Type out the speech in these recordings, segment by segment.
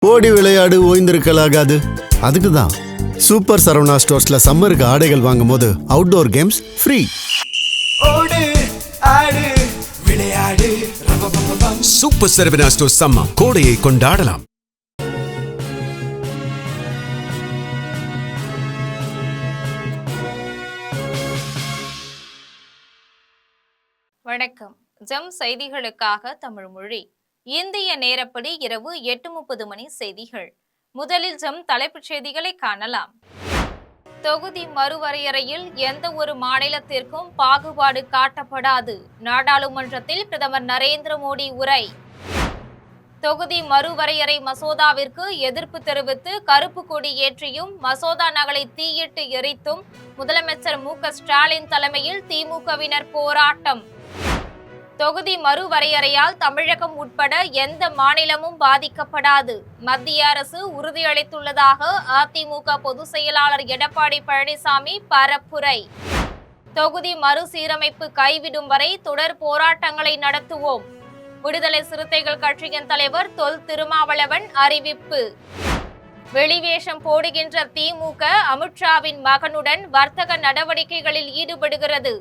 ஓடி விளையாடு ஓய்ந்திருக்கலாகாது. அதுக்கு தான் சூப்பர் சரவணா ஸ்டோர்ஸ்ல சம்மருக்கு ஆடைகள் வாங்கும் போது அவுட்டோர் கேம்ஸ் ஃப்ரீ. ஓடு ஆடு விளையாடு சூப்பர் சரவணா ஸ்டோர்ஸ் சம்மா கோடையை கொண்டாடலாம். வணக்கம். ஜெம் செய்திகளுக்காக தமிழ் மொழி. இந்திய நேரப்படி இரவு 8:30 மணி செய்திகள். முதலில் ஜெம் தலைப்புச் செய்திகளை காணலாம். தொகுதி மறுவரையறையில் எந்த ஒரு மாநிலத்திற்கும் பாகுபாடு காட்டப்படாது. நாடாளுமன்றத்தில் பிரதமர் நரேந்திர மோடி உரை. தொகுதி மறுவரையறை மசோதாவிற்கு எதிர்ப்பு தெரிவித்து கருப்பு கொடி ஏற்றியும் மசோதா நகலை தீயிட்டு எரித்தும் முதலமைச்சர் மு.க.ஸ்டாலின் தலைமையில் திமுகவினர் போராட்டம். தொகுதி மறுவரையறையால் தமிழகம் உட்பட எந்த மாநிலமும் பாதிக்கப்படாது. மத்திய அரசு உறுதியளித்துள்ளதாக அதிமுக பொதுச் செயலாளர் எடப்பாடி பழனிசாமி பரப்புரை. தொகுதி மறுசீரமைப்பு கைவிடும் வரை தொடர் போராட்டங்களை நடத்துவோம். விடுதலை சிறுத்தைகள் கட்சியின் தலைவர் தொல் திருமாவளவன் அறிவிப்பு. வெளிவேஷம் போடுகின்ற திமுக அமித்ஷாவின் மகனுடன் வர்த்தக நடவடிக்கைகளில் ஈடுபடுகிறது.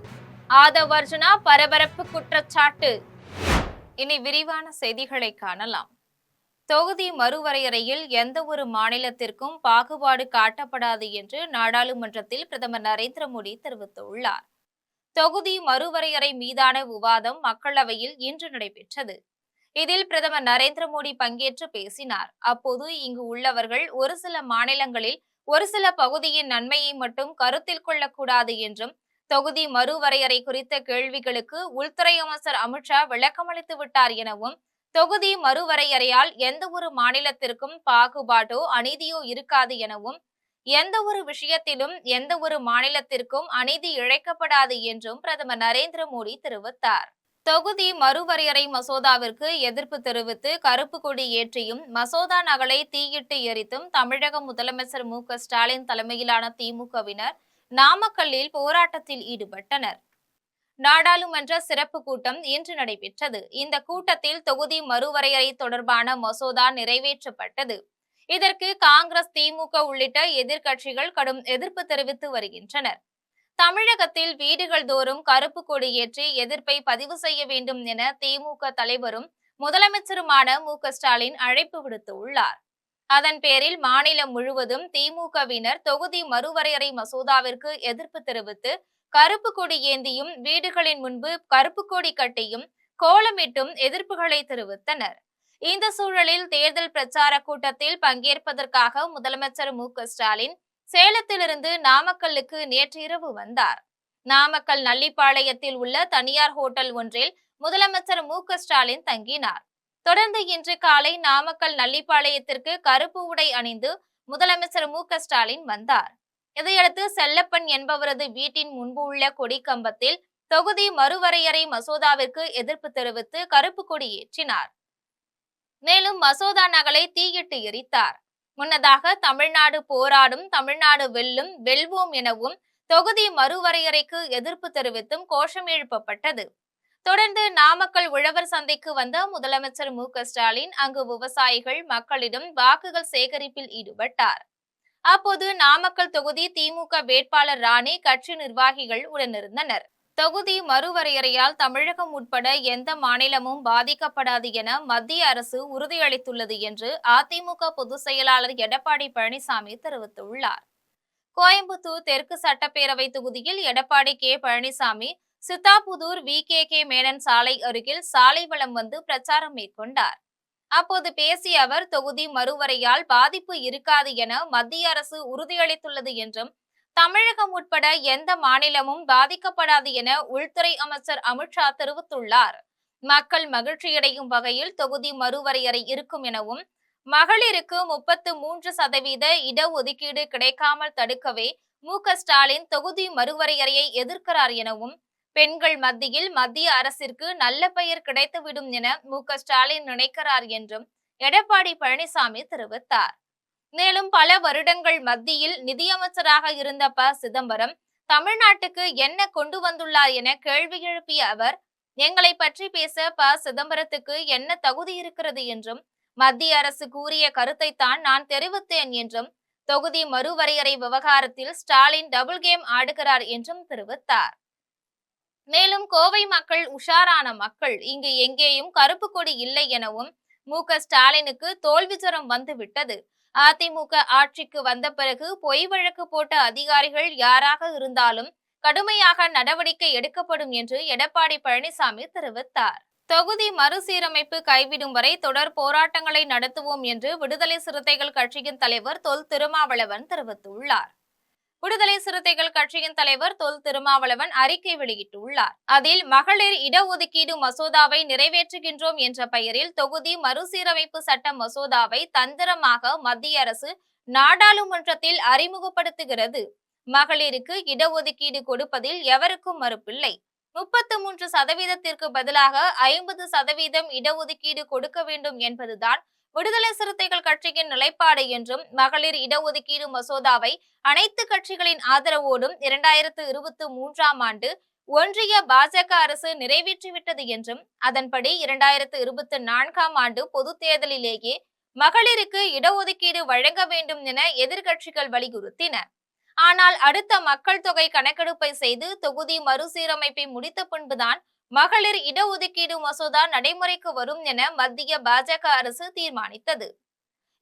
ஆதவ் அர்ஜுனா பரபரப்பு குற்றச்சாட்டு. இனி விரிவான செய்திகளை காணலாம். தொகுதி மறுவரையறையில் எந்த ஒரு மாநிலத்திற்கும் பாகுபாடு காட்டப்படாது என்று நாடாளுமன்றத்தில் பிரதமர் நரேந்திர மோடி தெரிவித்துள்ளார். தொகுதி மறுவரையறை மீதான விவாதம் மக்களவையில் இன்று நடைபெற்றது. இதில் பிரதமர் நரேந்திர மோடி பங்கேற்று பேசினார். அப்போது இங்கு உள்ளவர்கள் ஒரு சில மாநிலங்களில் ஒரு சில பகுதியின் நன்மையை மட்டும் கருத்தில் கொள்ளக்கூடாது என்றும், தொகுதி மறுவரையறை குறித்த கேள்விகளுக்கு உள்துறை அமைச்சர் அமித்ஷா விளக்கமளித்து விட்டார் எனவும், தொகுதி மறுவரையறையால் எந்த ஒரு மாநிலத்திற்கும் பாகுபாடோ அநீதியோ இருக்காது எனவும், எந்த ஒரு விஷயத்திலும் எந்த ஒரு மாநிலத்திற்கும் அநீதி இழைக்கப்படாது என்றும் பிரதமர் நரேந்திர மோடி தெரிவித்தார். தொகுதி மறுவரையறை மசோதாவிற்கு எதிர்ப்பு தெரிவித்து கருப்பு கொடி ஏற்றியும் மசோதா நகலை தீயிட்டு எரித்தும் தமிழக முதலமைச்சர் மு.க.ஸ்டாலின் தலைமையிலான திமுகவினர் நாமக்கல்லில் போராட்டத்தில் ஈடுபட்டனர். நாடாளுமன்ற சிறப்பு கூட்டம் இன்று நடைபெற்றது. இந்த கூட்டத்தில் தொகுதி மறுவரையறை தொடர்பான மசோதா நிறைவேற்றப்பட்டது. இதற்கு காங்கிரஸ், திமுக உள்ளிட்ட எதிர்க்கட்சிகள் கடும் எதிர்ப்பு தெரிவித்து வருகின்றனர். தமிழகத்தில் வீடுகள் தோறும் கருப்பு கொடி ஏற்றி எதிர்ப்பை பதிவு செய்ய வேண்டும் என திமுக தலைவரும் முதலமைச்சருமான மு.க.ஸ்டாலின் அழைப்பு விடுத்துள்ளார். அதன் பேரில் மாநிலம் முழுவதும் திமுகவினர் தொகுதி மறுவரையறை மசோதாவிற்கு எதிர்ப்பு தெரிவித்து கருப்பு கொடி ஏந்தியும் வீடுகளின் முன்பு கருப்பு கொடி கட்டியும் கோலமிட்டும் எதிர்ப்புகளை தெரிவித்தனர். இந்த சூழலில் தேர்தல் பிரச்சார கூட்டத்தில் பங்கேற்பதற்காக முதலமைச்சர் மு.க.ஸ்டாலின் சேலத்திலிருந்து நாமக்கல்லுக்கு நேற்று இரவு வந்தார். நாமக்கல் நல்லிப்பாளையத்தில் உள்ள தனியார் ஹோட்டல் ஒன்றில் முதலமைச்சர் மு.க.ஸ்டாலின் தங்கினார். தொடர்ந்து இன்று காலை நாமக்கல் நல்லிப்பாளையத்திற்கு கருப்பு உடை அணிந்து முதலமைச்சர் மு.க.ஸ்டாலின் வந்தார். இதையடுத்து செல்லப்பன் என்பவரது வீட்டின் முன்பு உள்ள கொடி கம்பத்தில் தொகுதி மறுவரையறை மசோதாவிற்கு எதிர்ப்பு தெரிவித்து கருப்பு கொடி ஏற்றினார். மேலும் மசோதா நகலை தீயிட்டு எரித்தார். முன்னதாக தமிழ்நாடு போராடும், தமிழ்நாடு வெல்லும், வெல்வோம் எனவும் தொகுதி மறுவரையறைக்கு எதிர்ப்பு தெரிவித்தும் கோஷம் எழுப்பப்பட்டது. தொடர்ந்து நாமக்கல் உழவர் சந்தைக்கு வந்த முதலமைச்சர் மு.க.ஸ்டாலின் அங்கு விவசாயிகள் மக்களிடம் வாக்குகள் சேகரிப்பில் ஈடுபட்டார். அப்போது நாமக்கல் தொகுதி திமுக வேட்பாளர் ராணி, கட்சி நிர்வாகிகள் உடனிருந்தனர். தொகுதி மறுவரையறையால் தமிழகம் உட்பட எந்த மாநிலமும் பாதிக்கப்படாது என மத்திய அரசு உறுதியளித்துள்ளது என்று அதிமுக பொதுச் செயலாளர் எடப்பாடி பழனிசாமி தெரிவித்துள்ளார். கோயம்புத்தூர் தெற்கு சட்டப்பேரவை தொகுதியில் எடப்பாடி கே. பழனிசாமி சித்தாபுதூர் வி.கே. மேனன் சாலை அருகில் சாலை வலம் வந்து பிரச்சாரம் மேற்கொண்டார். அப்போது பேசிய அவர், தொகுதி மறுவரையால் பாதிப்பு இருக்காது என மத்திய அரசு உறுதியளித்துள்ளது என்றும், தமிழகம் உட்பட எந்த மாநிலமும் பாதிக்கப்படாது என உள்துறை அமைச்சர் அமித்ஷா தெரிவித்துள்ளார். மக்கள் மகிழ்ச்சியடையும் வகையில் தொகுதி மறுவரையறை இருக்கும் எனவும், மகளிருக்கு 33% இடஒதுக்கீடு கிடைக்காமல் தடுக்கவே மு.க.ஸ்டாலின் தொகுதி மறுவரையறையை எதிர்க்கிறார் எனவும், பெண்கள் மத்தியில் மத்திய அரசிற்கு நல்ல பெயர் கிடைத்துவிடும் என மு.க.ஸ்டாலின் நினைக்கிறார் என்றும் எடப்பாடி பழனிசாமி தெரிவித்தார். மேலும் பல வருடங்கள் மத்தியில் நிதியமைச்சராக இருந்த ப. சிதம்பரம் தமிழ்நாட்டுக்கு என்ன கொண்டு வந்துள்ளார் என கேள்வி எழுப்பிய அவர், எங்களை பற்றி பேச ப. சிதம்பரத்துக்கு என்ன தகுதி இருக்கிறது என்றும், மத்திய அரசு கூறிய கருத்தைத்தான் நான் தெரிவித்தேன் என்றும், தொகுதி மறுவரையறை விவகாரத்தில் ஸ்டாலின் டபுள் கேம் ஆடுகிறார் என்றும் தெரிவித்தார். மேலும் கோவை மக்கள் உஷாரான மக்கள், இங்கு எங்கேயும் கருப்பு கொடி இல்லை எனவும், மு.க.ஸ்டாலினுக்கு தோல்வி ஜுரம் வந்துவிட்டது. அதிமுக ஆட்சிக்கு வந்த பிறகு பொய் வழக்கு போட்ட அதிகாரிகள் யாராக இருந்தாலும் கடுமையாக நடவடிக்கை எடுக்கப்படும் என்று எடப்பாடி பழனிசாமி தெரிவித்தார். தொகுதி மறுசீரமைப்பு கைவிடும் வரை தொடர் போராட்டங்களை நடத்துவோம் என்று விடுதலை சிறுத்தைகள் கட்சியின் தலைவர் தொல் திருமாவளவன் தெரிவித்துள்ளார். விடுதலை சிறுத்தைகள் கட்சியின் தலைவர் தொல் திருமாவளவன் அறிக்கை வெளியிட்டுள்ளார். அதில் மகளிர் இடஒதுக்கீடு மசோதாவை நிறைவேற்றுகின்றோம் என்ற பெயரில் தொகுதி மறுசீரமைப்பு சட்ட மசோதாவை தந்திரமாக மத்திய அரசு நாடாளுமன்றத்தில் அறிமுகப்படுத்துகிறது. மகளிருக்கு இடஒதுக்கீடு கொடுப்பதில் எவருக்கும் மறுப்பில்லை. 33% பதிலாக 50% இடஒதுக்கீடு கொடுக்க வேண்டும் என்பதுதான் விடுதலை சிறுத்தைகள் கட்சியின் நிலைப்பாடு என்றும், மகளிர் இடஒதுக்கீடு மசோதாவை அனைத்து கட்சிகளின் ஆதரவோடும் 2023ஆம் ஆண்டு ஒன்றிய பாஜக அரசு நிறைவேற்றிவிட்டது என்றும், அதன்படி 2024ஆம் ஆண்டு பொது தேர்தலிலேயே மகளிருக்கு இடஒதுக்கீடு வழங்க வேண்டும் என எதிர்க்கட்சிகள் வலியுறுத்தின. ஆனால் அடுத்த மக்கள் தொகை கணக்கெடுப்பை செய்து தொகுதி மறுசீரமைப்பை முடித்த பின்புதான் மகளிர் இடஒதுக்கீடு மசோதா நடைமுறைக்கு வரும் என மத்திய பாஜக அரசு தீர்மானித்தது.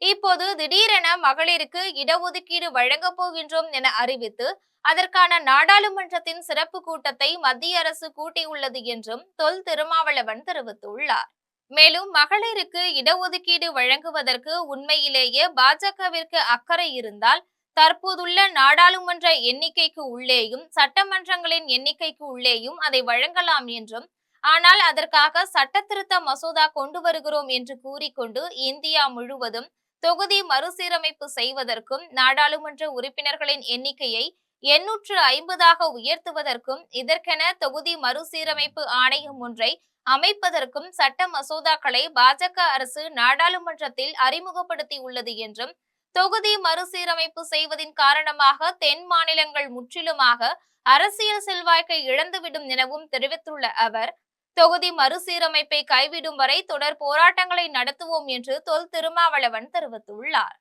இப்போது திடீரென மகளிருக்கு இடஒதுக்கீடு வழங்கப் போகின்றோம் என அறிவித்து அதற்கான நாடாளுமன்றத்தின் சிறப்பு கூட்டத்தை மத்திய அரசு கூட்டியுள்ளது என்றும் தொல் திருமாவளவன் தெரிவித்துள்ளார். மேலும் மகளிருக்கு இடஒதுக்கீடு வழங்குவதற்கு உண்மையிலேயே பாஜகவிற்கு அக்கறை இருந்தால் தற்போதுள்ள நாடாளுமன்ற எண்ணிக்கைக்கு உள்ளேயும் சட்டமன்றங்களின் எண்ணிக்கைக்கு உள்ளேயும் அதை வழங்கலாம் என்றும், ஆனால் அதற்காக சட்ட திருத்த மசோதா கொண்டு வருகிறோம் என்று கூறிக்கொண்டு இந்தியா முழுவதும் தொகுதி மறுசீரமைப்பு செய்வதற்கும், நாடாளுமன்ற உறுப்பினர்களின் எண்ணிக்கையை 850ஆக உயர்த்துவதற்கும், இதற்கென தொகுதி மறுசீரமைப்பு ஆணையம் ஒன்றை அமைப்பதற்கும் சட்ட மசோதாக்களை பாஜக அரசு நாடாளுமன்றத்தில் அறிமுகப்படுத்தியுள்ளது என்றும், தொகுதி மறுசீரமைப்பு செய்வதின் காரணமாக தென் மாநிலங்கள் முற்றிலுமாக அரசியல் செல்வாக்கை இழந்துவிடும் எனவும் தெரிவித்துள்ள அவர், தொகுதி மறுசீரமைப்பை கைவிடும் வரை தொடர் போராட்டங்களை நடத்துவோம் என்று தொல் திருமாவளவன் தெரிவித்துள்ளார்.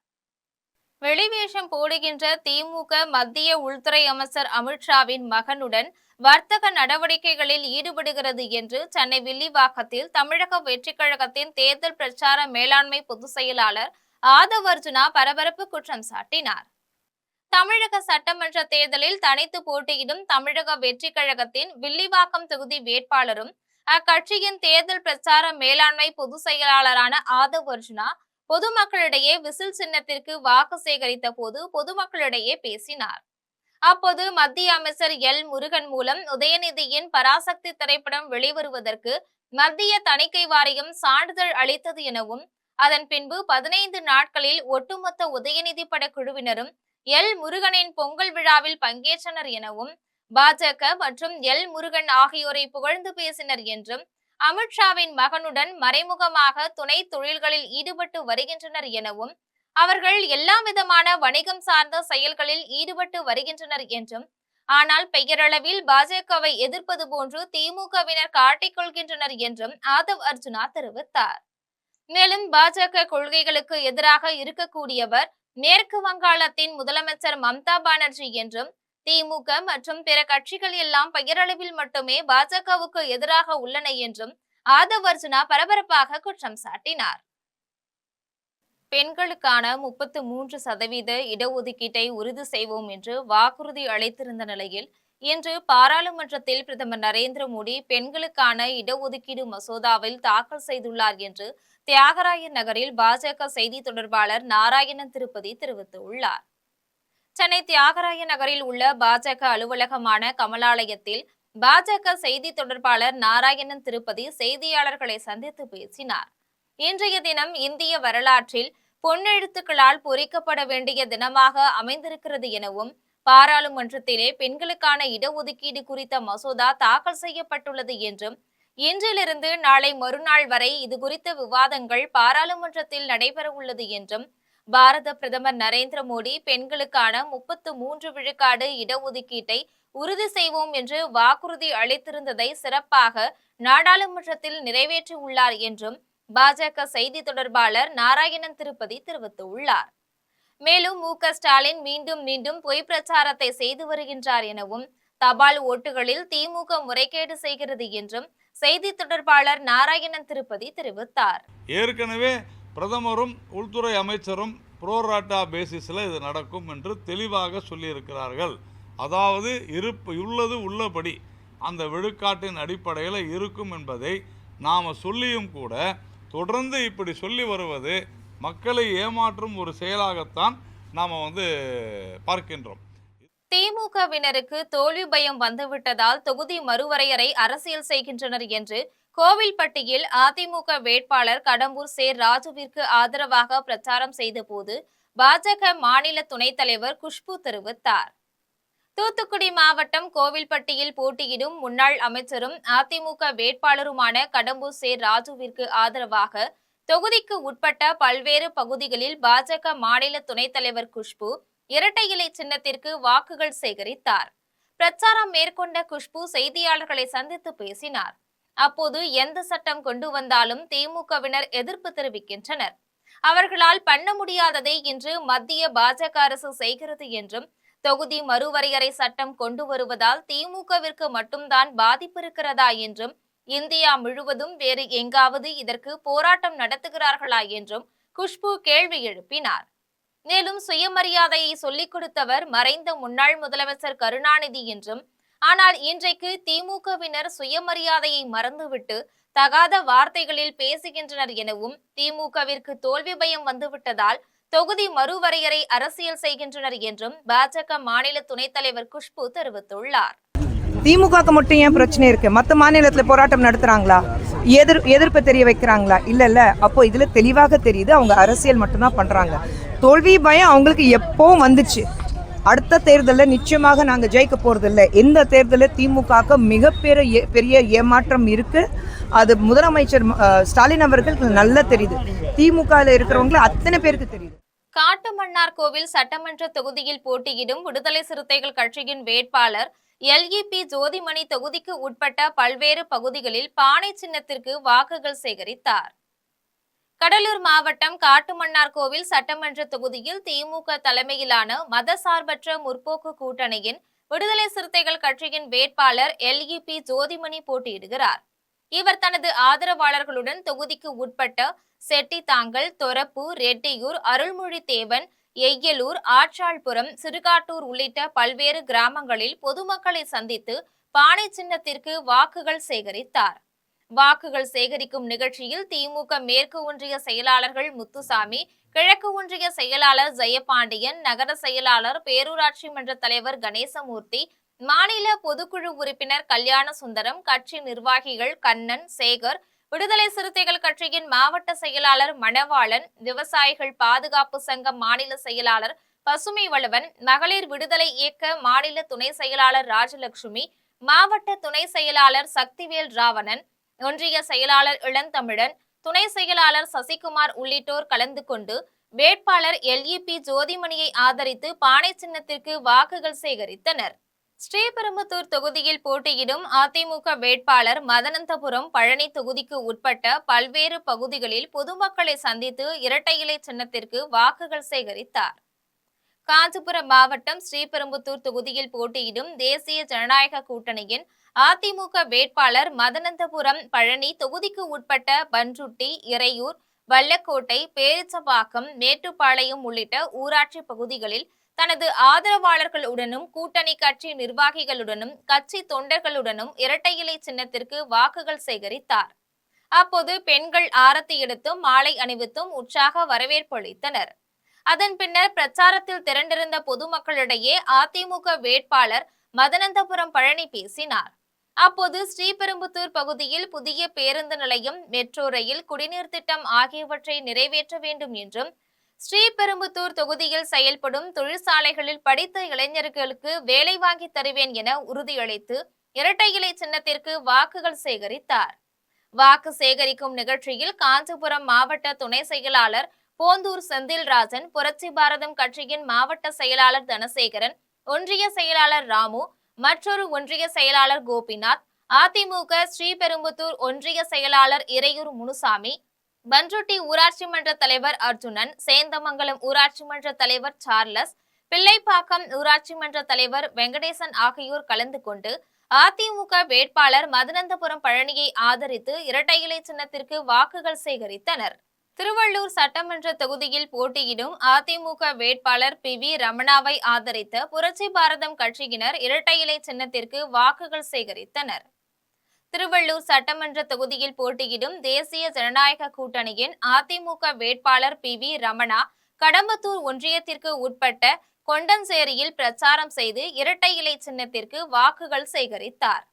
வெளிவேஷம் போடுகின்ற திமுக மத்திய உள்துறை அமைச்சர் அமித்ஷாவின் மகனுடன் வர்த்தக நடவடிக்கைகளில் ஈடுபடுகிறது என்று சென்னை வில்லிவாக்கத்தில் தமிழக வெற்றிக் கழகத்தின் தேர்தல் பிரச்சார மேலாண்மை பொதுச் செயலாளர் ஆதவ் அர்ஜுனா பரபரப்பு குற்றம் சாட்டினார். தமிழக சட்டமன்ற தேர்தலில் தனித்து போட்டியிடும் தமிழக வெற்றிக் கழகத்தின் வில்லிவாக்கம் தொகுதி வேட்பாளரும் அக்கட்சியின் தேர்தல் பிரச்சார மேலாண்மை பொதுச் செயலாளரான ஆதவ் அர்ஜுனா பொதுமக்களிடையே விசில் சின்னத்திற்கு வாக்கு சேகரித்த போது பொதுமக்களிடையே பேசினார். அப்போது மத்திய அமைச்சர் எல் முருகன் மூலம் உதயநிதியின் பராசக்தி திரைப்படம் வெளிவருவதற்கு மத்திய தணிக்கை வாரியம் சான்றிதழ் அளித்தது எனவும், அதன் பின்பு 15 நாட்களில் ஒட்டுமொத்த உதயநிதி பட குழுவினரும் எல் முருகனின் பொங்கல் விழாவில் பங்கேற்றனர் எனவும், பாஜக மற்றும் எல் முருகன் ஆகியோரை புகழ்ந்து பேசினர் என்றும், அமித்ஷாவின் மகனுடன் மறைமுகமாக துணை தொழில்களில் ஈடுபட்டு வருகின்றனர் எனவும், அவர்கள் எல்லா விதமான வணிகம் சார்ந்த செயல்களில் ஈடுபட்டு வருகின்றனர் என்றும், ஆனால் பெயரளவில் பாஜகவை எதிர்ப்பது போன்று திமுகவினர் காட்டிக் கொள்கின்றனர் என்றும் ஆதவ் அர்ஜுனா தெரிவித்தார். மேலும் பாஜக கொள்கைகளுக்கு எதிராக இருக்கக்கூடியவர் மேற்கு வங்காளத்தின் முதலமைச்சர் மம்தா பானர்ஜி என்றும், திமுக மற்றும் பிற கட்சிகள் எல்லாம் பெயரளவில் மட்டுமே பாஜகவுக்கு எதிராக உள்ளன என்றும் ஆதவ் அர்ஜுனா பரபரப்பாக குற்றம் சாட்டினார். பெண்களுக்கான 33% இடஒதுக்கீட்டை உறுதி செய்வோம் என்று வாக்குறுதி அளித்திருந்த நிலையில் இன்று பாராளுமன்றத்தில் பிரதமர் நரேந்திர மோடி பெண்களுக்கான இடஒதுக்கீடு மசோதாவில் தாக்கல் செய்துள்ளார் என்று தியாகராயர் நகரில் பாஜக செய்தி தொடர்பாளர் நாராயணன் திருப்பதி தெரிவித்துள்ளார். சென்னை தியாகராய நகரில் உள்ள பாஜக அலுவலகமான கமலாலயத்தில் பாஜக செய்தி தொடர்பாளர் நாராயணன் திருப்பதி செய்தியாளர்களை சந்தித்து பேசினார். இன்றைய தினம் இந்திய வரலாற்றில் பொன்னெழுத்துக்களால் பொறிக்கப்பட வேண்டிய தினமாக அமைந்திருக்கிறது எனவும், பாராளுமன்றத்திலே பெண்களுக்கான இடஒதுக்கீடு குறித்த மசோதா தாக்கல் செய்யப்பட்டுள்ளது என்றும், இன்றிலிருந்து நாளை மறுநாள் வரை இது குறித்த விவாதங்கள் பாராளுமன்றத்தில் நடைபெற உள்ளது என்றும், பாரத பிரதமர் நரேந்திர மோடி பெண்களுக்கான 33 விழுக்காடு இடஒதுக்கீட்டை உறுதி செய்வோம் என்று வாக்குறுதி அளித்திருந்ததை சிறப்பாக நாடாளுமன்றத்தில் நிறைவேற்றியுள்ளார் என்றும், பாஜக செய்தி தொடர்பாளர் நாராயணன் திருப்பதி தெரிவித்துள்ளார். மேலும் மு.க.ஸ்டாலின் மீண்டும் மீண்டும் பொய் பிரச்சாரத்தை செய்து வருகின்றார் எனவும், தபால் ஓட்டுகளில் திமுக முறைகேடு செய்கிறது என்றும் செய்தி தொடர்பாளர் நாராயணன் திருப்பதி தெரிவித்தார். ஏற்கனவே பிரதமரும் உள்துறை அமைச்சரும் புரோராட்டா பேசிஸில் இது நடக்கும் என்று தெளிவாக சொல்லியிருக்கிறார்கள். அதாவது உள்ளது உள்ளபடி அந்த விழுக்காட்டின் அடிப்படையில் இருக்கும் என்பதை நாம் சொல்லியும் கூட தொடர்ந்து இப்படி சொல்லி வருவது மக்களை ஏமாற்றும் ஒரு செயலாகத்தான் நாம் பார்க்கின்றோம். திமுகவினருக்கு தோல்வி பயம் வந்துவிட்டதால் தொகுதி மறுவரையறை அரசியல் செய்கின்றனர் என்று கோவில்பட்டியில் அதிமுக வேட்பாளர் கடம்பூர் சே. ராஜுவிற்கு ஆதரவாக பிரச்சாரம் செய்த போது பாஜக மாநில துணைத் தலைவர் குஷ்பு தெரிவித்தார். தூத்துக்குடி மாவட்டம் கோவில்பட்டியில் போட்டியிடும் முன்னாள் அமைச்சரும் அதிமுக வேட்பாளருமான கடம்பூர் சே. ராஜுவிற்கு ஆதரவாக தொகுதிக்கு உட்பட்ட பல்வேறு பகுதிகளில் பாஜக மாநில துணைத் தலைவர் குஷ்பு இரட்டை இலை சின்னத்திற்கு வாக்குகள் சேகரித்தார். பிரச்சாரம் மேற்கொண்ட குஷ்பு செய்தியாளர்களை சந்தித்து பேசினார். அப்போது எந்த சட்டம் கொண்டு வந்தாலும் திமுகவினர் எதிர்ப்பு தெரிவிக்கின்றனர். அவர்களால் பண்ண முடியாததை இன்று மத்திய பாஜக அரசு செய்கிறது என்றும், தொகுதி மறுவரையறை சட்டம் கொண்டு வருவதால் திமுகவிற்கு மட்டும்தான் பாதிப்பு இருக்கிறதா என்றும், இந்தியா முழுவதும் வேறு எங்காவது இதற்கு போராட்டம் நடத்துகிறார்களா என்றும் குஷ்பு கேள்வி எழுப்பினார். மேலும் சுயமரியாதையை சொல்லிக் கொடுத்தவர் மறைந்த முன்னாள் முதலமைச்சர் கருணாநிதி என்றும், ஆனால் இன்றைக்கு திமுகவினர் சுயமரியாதையை மறந்துவிட்டு தகாத வார்த்தைகளில் பேசுகின்றனர் எனவும், திமுகவிற்கு தோல்வி பயம் வந்துவிட்டதால் தொகுதி மறுவரையறை அரசியல் செய்கின்றனர் என்றும் பாஜக மாநில துணைத் தலைவர் குஷ்பு தெரிவித்துள்ளார். திமுகவுக்கு மட்டும் ஏன் பிரச்சனை இருக்கு? மற்ற மாநிலத்தில் போராட்டம் நடத்துறாங்களா? எதிர்ப்பு தெரிய வைக்கிறாங்களா? இல்ல. அப்போ இதுல தெளிவாக தெரியுது அவங்க அரசியல் மட்டும்தான் பண்றாங்க. தோல்வி பயம் அவங்களுக்கு எப்பவும் வந்துச்சு. அடுத்த தேர்தலில் நிச்சயமாக நாங்கள் ஜெயிக்க போறதில்ல. எந்த தேர்தலில் திமுக மிகப்பெரிய ஏமாற்றம் இருக்கு. அது முதலமைச்சர் ஸ்டாலின் அவர்களுக்கு நல்லா தெரியுது. திமுகவில் இருக்கிறவங்கள அத்தனை பேருக்கு தெரியுது. காட்டுமன்னார்கோவில் சட்டமன்ற தொகுதியில் போட்டியிடும் விடுதலை சிறுத்தைகள் கட்சியின் வேட்பாளர் எல்.இ.பி. ஜோதிமணி தொகுதிக்கு உட்பட்ட பல்வேறு பகுதிகளில் பானை சின்னத்திற்கு வாக்குகள் சேகரித்தார். கடலூர் மாவட்டம் காட்டுமன்னார்கோவில் சட்டமன்ற தொகுதியில் திமுக தலைமையிலான மதசார்பற்ற முற்போக்கு கூட்டணியின் விடுதலை சிறுத்தைகள் கட்சியின் வேட்பாளர் எல்.இ.பி. ஜோதிமணி போட்டியிடுகிறார். இவர் தனது ஆதரவாளர்களுடன் தொகுதிக்கு உட்பட்ட செட்டித்தாங்கல், தொரப்பு, ரெட்டியூர், அருள்மொழி தேவன், எய்யலூர், ஆற்றாள்புரம், சிறுகாட்டூர் உள்ளிட்ட பல்வேறு கிராமங்களில் பொதுமக்களை சந்தித்து பானை சின்னத்திற்கு வாக்குகள் சேகரித்தார். வாக்குகள் சேகரிக்கும் நிகழ்ச்சியில் திமுக மேற்கு ஒன்றிய செயலாளர்கள் முத்துசாமி, கிழக்கு ஒன்றிய செயலாளர் ஜெயபாண்டியன், நகர செயலாளர், பேரூராட்சி மன்ற தலைவர் கணேசமூர்த்தி, மாநில பொதுக்குழு உறுப்பினர் கல்யாண சுந்தரம், கட்சி நிர்வாகிகள் கண்ணன், சேகர், விடுதலை சிறுத்தைகள் கட்சியின் மாவட்ட செயலாளர் மணவாளன், விவசாயிகள் பாதுகாப்பு சங்க மாநில செயலாளர் பசுமை வளவன், மகளிர் விடுதலை இயக்க மாநில துணை செயலாளர் ராஜலட்சுமி, மாவட்ட துணை செயலாளர் சக்திவேல் ராவணன், ஒன்றிய செயலாளர் இளந்தமிழன், துணை செயலாளர் சசிகுமார் உள்ளிட்டோர் கலந்து கொண்டு வேட்பாளர் எல்.இ.பி. ஜோதிமணியை ஆதரித்து பானை சின்னத்திற்கு வாக்குகள் சேகரித்தனர். ஸ்ரீபெரும்புதூர் தொகுதியில் போட்டியிடும் அதிமுக வேட்பாளர் மதனந்தபுரம் பழனி தொகுதிக்கு உட்பட்ட பல்வேறு பகுதிகளில் பொதுமக்களை சந்தித்து இரட்டை இலை சின்னத்திற்கு வாக்குகள் சேகரித்தார். காஞ்சிபுரம் மாவட்டம் ஸ்ரீபெரும்புதூர் தொகுதியில் போட்டியிடும் தேசிய ஜனநாயக கூட்டணியின் அதிமுக வேட்பாளர் மதனந்தபுரம் பழனி தொகுதிக்கு உட்பட்ட பன்ருட்டி, இறையூர், வல்லக்கோட்டை, பேரிச்சபாக்கம், மேட்டுப்பாளையம் உள்ளிட்ட ஊராட்சி பகுதிகளில் தனது ஆதரவாளர்களுடனும் கூட்டணி கட்சி நிர்வாகிகளுடனும் கட்சி தொண்டர்களுடனும் இரட்டை இலை சின்னத்திற்கு வாக்குகள் சேகரித்தார். அப்போது பெண்கள் ஆரத்தி எடுத்தும் மாலை அணிவித்தும் உற்சாக வரவேற்பு அளித்தனர். அதன் பின்னர் பிரச்சாரத்தில் திரண்டிருந்த பொதுமக்களிடையே அதிமுக வேட்பாளர் மதனந்தபுரம் பழனி பேசினார். அப்போது ஸ்ரீபெரும்புதூர் பகுதியில் புதிய பேருந்து நிலையம், மெட்ரோ ரயில், குடிநீர் திட்டம் ஆகியவற்றை நிறைவேற்ற வேண்டும் என்றும், ஸ்ரீபெரும்புதூர் தொகுதியில் செயல்படும் தொழிற்சாலைகளில் படித்த இளைஞர்களுக்கு வேலை வாங்கி தருவேன் என உறுதியளித்து இரட்டை இலை சின்னத்திற்கு வாக்குகள் சேகரித்தார். வாக்கு சேகரிக்கும் நிகழ்ச்சியில் காஞ்சிபுரம் மாவட்ட துணை செயலாளர் போந்தூர் செந்தில்ராஜன், புரட்சி பாரதம் கட்சியின் மாவட்ட செயலாளர் தனசேகரன், ஒன்றிய செயலாளர் ராமு, மற்றொரு ஒன்றிய செயலாளர் கோபிநாத், அதிமுக ஸ்ரீபெரும்புதூர் ஒன்றிய செயலாளர் இறையூர் முனுசாமி, பண்ருட்டி ஊராட்சி மன்ற தலைவர் அர்ஜுனன், சேந்தமங்கலம் ஊராட்சி மன்ற தலைவர் சார்லஸ், பிள்ளைப்பாக்கம் ஊராட்சி மன்ற தலைவர் வெங்கடேசன் ஆகியோர் கலந்து கொண்டு அதிமுக வேட்பாளர் மதுனந்தபுரம் பழனியை ஆதரித்து இரட்டை இலை சின்னத்திற்கு வாக்குகள் சேகரித்தனர். திருவள்ளூர் சட்டமன்ற தொகுதியில் போட்டியிடும் அதிமுக வேட்பாளர் PV ரமணாவை ஆதரித்த புரட்சி பாரதம் கட்சியினர் இரட்டை இலை சின்னத்திற்கு வாக்குகள் சேகரித்தனர். திருவள்ளூர் சட்டமன்ற தொகுதியில் போட்டியிடும் தேசிய ஜனநாயக கூட்டணியின் அதிமுக வேட்பாளர் PV ரமணா கடம்பத்தூர் ஒன்றியத்திற்கு உட்பட்ட கொண்டஞ்சேரியில் பிரச்சாரம் செய்து இரட்டை இலை சின்னத்திற்கு வாக்குகள் சேகரித்தார்.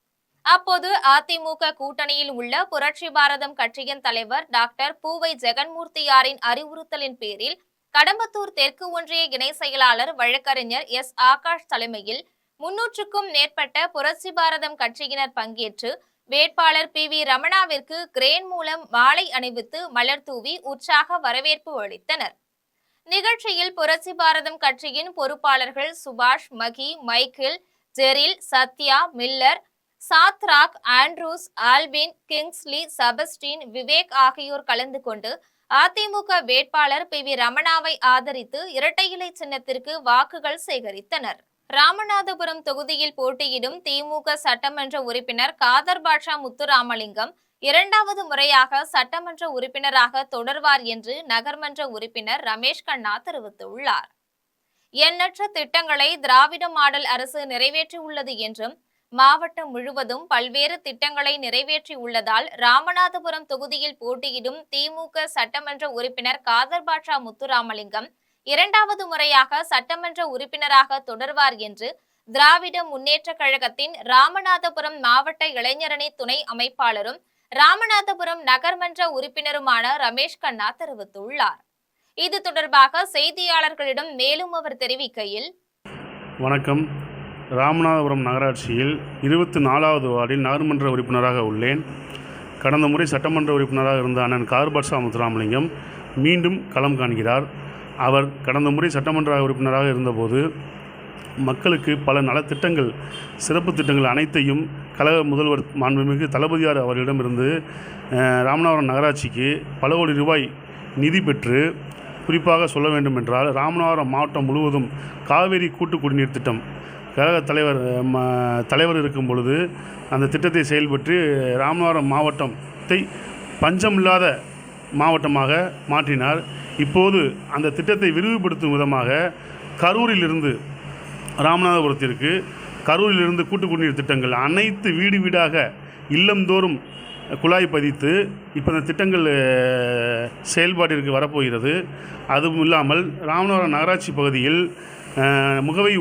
அப்போது அதிமுக கூட்டணியில் உள்ள புரட்சி பாரதம் கட்சியின் தலைவர் டாக்டர் பூவை ஜெகன்மூர்த்தியாரின் அறிவுறுத்தலின் பேரில் கடம்பத்தூர் தெற்கு ஒன்றிய இணை செயலாளர் வழக்கறிஞர் S. ஆகாஷ் தலைமையில் 300க்கும் மேற்பட்ட புரட்சி பாரதம் கட்சியினர் பங்கேற்று வேட்பாளர் PV ரமணாவிற்கு கிரேன் மூலம் மாலை அணிவித்து மலர் தூவி உற்சாக வரவேற்பு அளித்தனர். நிகழ்ச்சியில் புரட்சி பாரதம் கட்சியின் பொறுப்பாளர்கள் சுபாஷ், Mahi, Michael, Jeril, Sathya, Miller, Shadrach, Andrews, Alvin, Kingsley, Sebastian, Vivek ஆகியோர் கலந்து கொண்டு அதிமுக வேட்பாளர் PV ரமணாவை ஆதரித்து இரட்டை இலை சின்னத்திற்கு வாக்குகள் சேகரித்தனர். ராமநாதபுரம் தொகுதியில் போட்டியிடும் திமுக சட்டமன்ற உறுப்பினர் காதர் பாட்ஷா முத்துராமலிங்கம் 2வது முறையாக சட்டமன்ற உறுப்பினராக தொடர்வார் என்று நகர்மன்ற உறுப்பினர் ரமேஷ் கண்ணா தெரிவித்துள்ளார். எண்ணற்ற திட்டங்களை திராவிட மாடல் அரசு நிறைவேற்றியுள்ளது என்றும் மாவட்டம் முழுவதும் பல்வேறு திட்டங்களை நிறைவேற்றியுள்ளதால் ராமநாதபுரம் தொகுதியில் போட்டியிடும் திமுக சட்டமன்ற உறுப்பினர் காதர் பாட்ஷா முத்துராமலிங்கம் 2வது முறையாக சட்டமன்ற உறுப்பினராக தொடர்வார் என்று திராவிட முன்னேற்ற கழகத்தின் ராமநாதபுரம் மாவட்ட இளைஞரணி துணை அமைப்பாளரும் ராமநாதபுரம் நகர்மன்ற உறுப்பினருமான ரமேஷ் கண்ணா தெரிவித்துள்ளார். இது தொடர்பாக செய்தியாளர்களிடம் மேலும் அவர் தெரிவிக்கையில், வணக்கம். ராமநாதபுரம் நகராட்சியில் 24வது வார்டில் நகர்மன்ற உறுப்பினராக உள்ளேன். கடந்த முறை சட்டமன்ற உறுப்பினராக இருந்த அண்ணன் காதர் பாட்ஷா முத்துராமலிங்கம் மீண்டும் களம் காண்கிறார். அவர் கடந்த முறை சட்டமன்ற உறுப்பினராக இருந்தபோது மக்களுக்கு பல நலத்திட்டங்கள், சிறப்பு திட்டங்கள் அனைத்தையும் கழக முதல்வர் மாண்புமிகு தளபதியார் அவர்களிடமிருந்து ராமநாதபுரம் நகராட்சிக்கு பல கோடி ரூபாய் நிதி பெற்று, குறிப்பாக சொல்ல வேண்டும் என்றால் ராமநாதபுரம் மாவட்டம் முழுவதும் காவேரி கூட்டு குடிநீர் திட்டம் கழக தலைவர் இருக்கும் பொழுது அந்த திட்டத்தை செயல்பட்டு ராமநாதபுரம் மாவட்டத்தை பஞ்சமில்லாத மாவட்டமாக மாற்றினார். இப்போது அந்த திட்டத்தை விரிவுபடுத்தும் விதமாக கரூரிலிருந்து ராமநாதபுரத்திற்கு, கரூரிலிருந்து கூட்டு குடிநீர் திட்டங்கள் அனைத்து வீடு வீடாக இல்லந்தோறும் குழாய் பதித்து இப்போ இந்த திட்டங்கள் செயல்பாட்டிற்கு வரப்போகிறது. அதுவும் இல்லாமல் ராமநாதபுரம் நகராட்சி பகுதியில் முகவை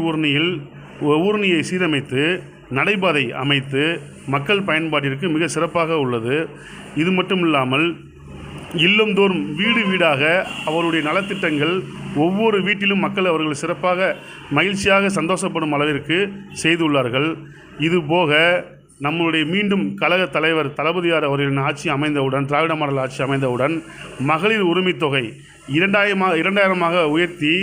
ஊர்ணியை சீரமைத்து நடைபாதை அமைத்து மக்கள் பயன்பாட்டிற்கு மிக சிறப்பாக உள்ளது. இது மட்டும் இல்லாமல் இல்லந்தோறும் வீடு வீடாக அவருடைய நலத்திட்டங்கள் ஒவ்வொரு வீட்டிலும் மக்கள் அவர்கள் சிறப்பாக மகிழ்ச்சியாக சந்தோஷப்படும் அளவிற்கு செய்துள்ளார்கள். இதுபோக நம்முடைய மீண்டும் கழக தலைவர் தளபதியார் அவர்களின் ஆட்சி அமைந்தவுடன், திராவிட மாடல் ஆட்சி அமைந்தவுடன் மகளிர் உரிமைத் தொகை 2000 உயர்த்தி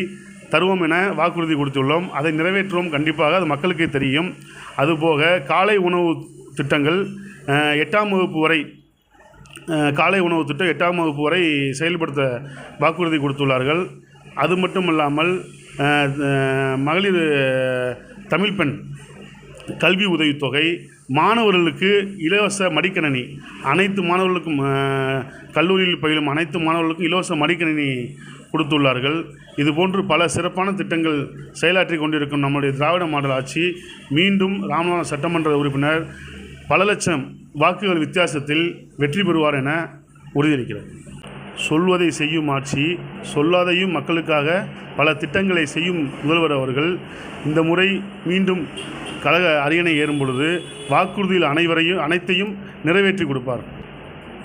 தருவோம் என வாக்குறுதி கொடுத்துள்ளோம். அதை நிறைவேற்றுவோம் கண்டிப்பாக, அது மக்களுக்கே தெரியும். அதுபோக காலை உணவு திட்டங்கள் 8ஆம் வகுப்பு வரை, காலை உணவு திட்டம் 8ஆம் வகுப்பு வரை செயல்படுத்த வாக்குறுதி கொடுத்துள்ளார்கள். அது மட்டும் இல்லாமல் மகளிர் தமிழ் பெண் கல்வி உதவித்தொகை, மாணவர்களுக்கு இலவச மடிக்கணினி, அனைத்து மாணவர்களுக்கும் கல்லூரியில் பயிலும் அனைத்து மாணவர்களுக்கும் இலவச மடிக்கணினி கொடுத்துள்ளார்கள். இதுபோன்று பல சிறப்பான திட்டங்கள் செயலாற்றி கொண்டிருக்கும் நம்முடைய திராவிட மாடல் ஆட்சி மீண்டும் ராமநாதபுரம் சட்டமன்ற உறுப்பினர் பல லட்சம் வாக்குகள் வித்தியாசத்தில் வெற்றி பெறுவார் என உறுதியளிக்கிறார். சொல்வதை செய்யும் ஆட்சி, சொல்லாதையும் மக்களுக்காக பல திட்டங்களை செய்யும் முதல்வர் அவர்கள் இந்த முறை மீண்டும் கழக அரியணை ஏறும் பொழுது வாக்குறுதியில் அனைத்தையும் நிறைவேற்றி கொடுப்பார்.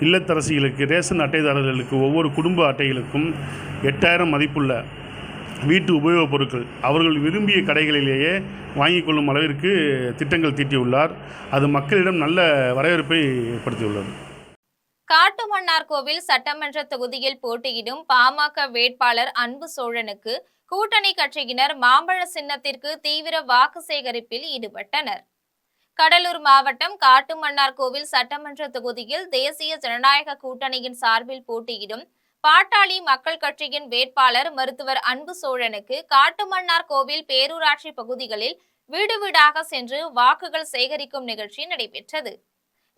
இல்லத்தரசிகளுக்கு, ரேஷன் அட்டைதாரர்களுக்கு, ஒவ்வொரு குடும்ப அட்டைகளுக்கும் 8000 மதிப்புள்ள வீட்டு உபயோகப் பொருட்கள் அவர்கள் விரும்பிய கடைகளிலேயே வாங்கிக் கொள்ளும் அளவிற்கு திட்டங்கள் தீட்டியுள்ளார். அது மக்களிடம் நல்ல வரவேற்பை ஏற்படுத்தியுள்ளது. காட்டுமன்னார்கோவில் சட்டமன்ற தொகுதியில் போட்டியிடும் பாமக வேட்பாளர் அன்பு சோழனுக்கு கூட்டணி கட்சியினர் மாம்பழ சின்னத்திற்கு தீவிர வாக்கு சேகரிப்பில் ஈடுபட்டனர். கடலூர் மாவட்டம் காட்டுமன்னார்கோவில் சட்டமன்ற தொகுதியில் தேசிய ஜனநாயக கூட்டணியின் சார்பில் போட்டியிடும் பாட்டாளி மக்கள் கட்சியின் வேட்பாளர் மருத்துவர் அன்பு சோழனுக்கு காட்டுமன்னார்கோவில் பேரூராட்சி பகுதிகளில் வீடு வீடாக சென்று வாக்குகள் சேகரிக்கும் நிகழ்ச்சி நடைபெற்றது.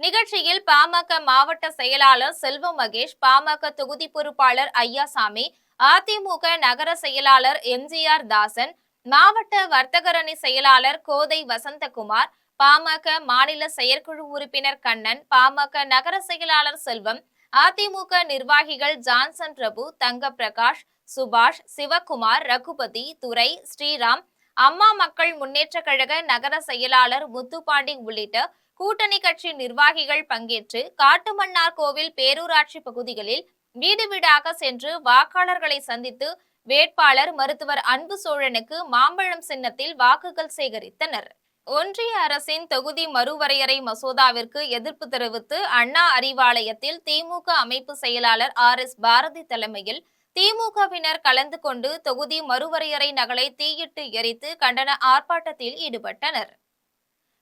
நிகழ்ச்சியில் பாமக மாவட்ட செயலாளர் செல்வம் மகேஷ், பாமக தொகுதி பொறுப்பாளர் ஐயாசாமி, அதிமுக நகர செயலாளர் எம்ஜிஆர் தாசன், மாவட்ட வர்த்தகரணி செயலாளர் கோதை வசந்தகுமார், பாமக மாநில செயற்குழு உறுப்பினர் கண்ணன், பாமக நகர செயலாளர் செல்வம், அதிமுக நிர்வாகிகள் ஜான்சன் பிரபு, தங்க பிரகாஷ், சுபாஷ், சிவகுமார், ரகுபதி, துரை, ஸ்ரீராம், அம்மா மக்கள் முன்னேற்ற கழக நகர செயலாளர் முத்துப்பாண்டி உள்ளிட்ட கூட்டணி கட்சி நிர்வாகிகள் பங்கேற்று காட்டுமன்னார்கோவில் பேரூராட்சி பகுதிகளில் வீடு வீடாக சென்று வாக்காளர்களை சந்தித்து வேட்பாளர் மருத்துவர் அன்பு சோழனுக்கு மாம்பழம் சின்னத்தில் வாக்குகள் சேகரித்தனர். ஒன்றிய அரசின் தொகுதி மறுவரையறை மசோதாவிற்கு எதிர்ப்பு தெரிவித்து அண்ணா அறிவாலயத்தில் திமுக அமைப்பு செயலாளர் RS பாரதி தலைமையில் திமுகவினர் கலந்து கொண்டு தொகுதி மறுவரையறை நகலை தீயிட்டு எரித்து கண்டன ஆர்ப்பாட்டத்தில் ஈடுபட்டனர்.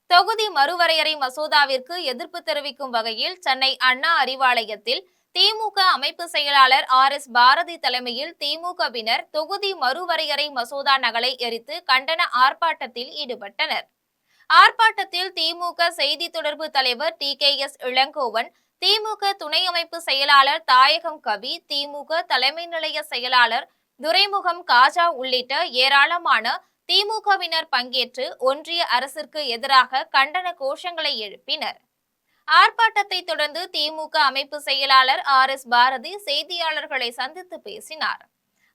தொகுதி மறுவரையறை மசோதாவிற்கு எதிர்ப்பு தெரிவிக்கும் வகையில் சென்னை அண்ணா அறிவாலயத்தில் திமுக அமைப்பு செயலாளர் RS பாரதி தலைமையில் திமுகவினர் தொகுதி மறுவரையறை மசோதா நகலை எரித்து கண்டன ஆர்ப்பாட்டத்தில் ஈடுபட்டனர். ஆர்ப்பாட்டத்தில் திமுக செய்தி தொடர்பு தலைவர் TKS இளங்கோவன், திமுக துணை அமைப்பு செயலாளர் தாயகம் கவி, திமுக தலைமை நிலைய செயலாளர் துரைமுகம் காஜா உள்ளிட்ட ஏராளமான திமுகவினர் பங்கேற்று ஒன்றிய அரசிற்கு எதிராக கண்டன கோஷங்களை எழுப்பினர். ஆர்ப்பாட்டத்தை தொடர்ந்து திமுக அமைப்பு செயலாளர் RS பாரதி செய்தியாளர்களை சந்தித்து பேசினார்.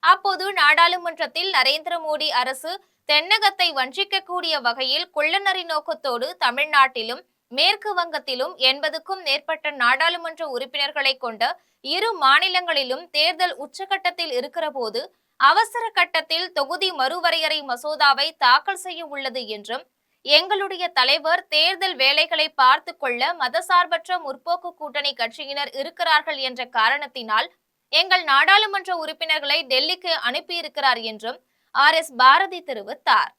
அப்போது நாடாளுமன்றத்தில் நரேந்திர மோடி அரசு தென்னகத்தை வஞ்சிக்கக்கூடிய வகையில் குள்ளநரி நோக்கத்தோடு தமிழ்நாட்டிலும் மேற்கு வங்கத்திலும் 80க்கும் மேற்பட்ட நாடாளுமன்ற உறுப்பினர்களை கொண்ட இரு மாநிலங்களிலும் தேர்தல் உச்சகட்டத்தில் இருக்கிற போது அவசர கட்டத்தில் தொகுதி மறுவரையறை மசோதாவை தாக்கல் செய்ய உள்ளது என்றும், எங்களுடைய தலைவர் தேர்தல் வேலைகளை பார்த்து கொள்ள மதசார்பற்ற முற்போக்கு கூட்டணி கட்சியினர் இருக்கிறார்கள் என்ற காரணத்தினால் எங்கள் நாடாளுமன்ற உறுப்பினர்களை டெல்லிக்கு அனுப்பியிருக்கிறார் என்றும் RS பாரதி தெரிவித்தார்.